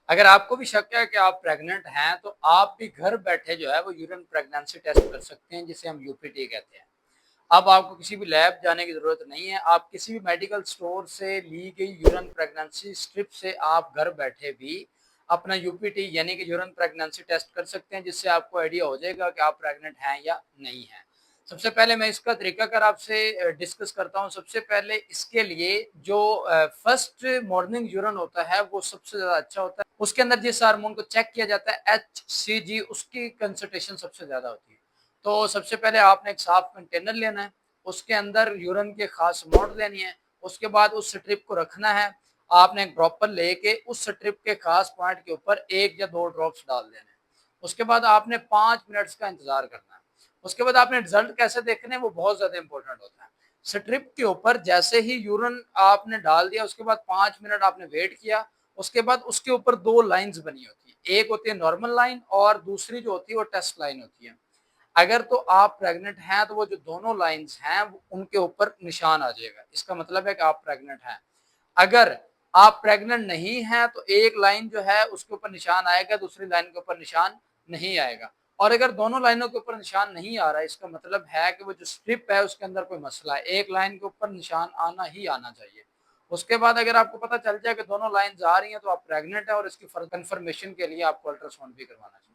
अगर आपको भी शक है कि आप प्रेग्नेंट हैं, तो आप भी घर बैठे जो है वो यूरिन प्रेगनेंसी टेस्ट कर सकते हैं, जिसे हम यूपीटी कहते हैं। अब आपको किसी भी लैब जाने की ज़रूरत नहीं है, आप किसी भी मेडिकल स्टोर से ली गई यूरिन प्रेगनेंसी स्ट्रिप से आप घर बैठे भी अपना यूपीटी यानी कि यूरिन प्रेगनेंसी टेस्ट कर सकते हैं, जिससे आपको आइडिया हो जाएगा कि आप प्रेग्नेंट हैं या नहीं हैं। सबसे पहले मैं इसका तरीकाकार आपसे डिस्कस करता हूँ। सबसे पहले इसके लिए जो फर्स्ट मॉर्निंग यूरिन होता है, वो सबसे ज़्यादा अच्छा होता है। उसके अंदर जिस हार्मोन को चेक किया जाता है एचसीजी, उसकी कंसंट्रेशन सबसे ज़्यादा होती है। तो सबसे पहले आपने एक साफ कंटेनर लेना है, उसके अंदर यूरिन की खास अमाउंट लेनी है, उसके बाद उस स्ट्रिप को रखना है। आपने एक ड्रॉपर लेके उस स्ट्रिप के खास पॉइंट के ऊपर 1 या 2 ड्रॉप्स डाल देने हैं। उसके बाद आपने 5 मिनट्स का इंतज़ार करना है। उसके बाद आपने रिजल्ट कैसे देखने हैं, वो बहुत ज़्यादा इंपॉर्टेंट होता है। स्ट्रिप के ऊपर जैसे ही यूरिन आपने डाल दिया, उसके बाद 5 मिनट आपने वेट किया, उसके बाद उसके ऊपर 2 लाइन्स बनी होती हैं। एक होती है नॉर्मल लाइन और दूसरी जो होती है वो टेस्ट लाइन होती है। अगर तो आप प्रेग्नेंट हैं, तो वो जो दोनों लाइन्स हैं उनके ऊपर निशान आ जाएगा। इसका मतलब है कि आप प्रेग्नेंट हैं। अगर आप प्रेग्नेंट नहीं हैं, तो एक लाइन जो है उसके ऊपर निशान आएगा, दूसरी लाइन के ऊपर निशान नहीं आएगा। और अगर दोनों लाइनों के ऊपर निशान नहीं आ रहा है, इसका मतलब है कि वो जो स्ट्रिप है उसके अंदर कोई मसला है। एक लाइन के ऊपर निशान आना ही आना चाहिए। उसके बाद अगर आपको पता चल जाए कि दोनों लाइन्स आ रही हैं, तो आप प्रेग्नेंट हैं और इसकी कंफर्मेशन के लिए आपको अल्ट्रासाउंड भी करवाना चाहिए।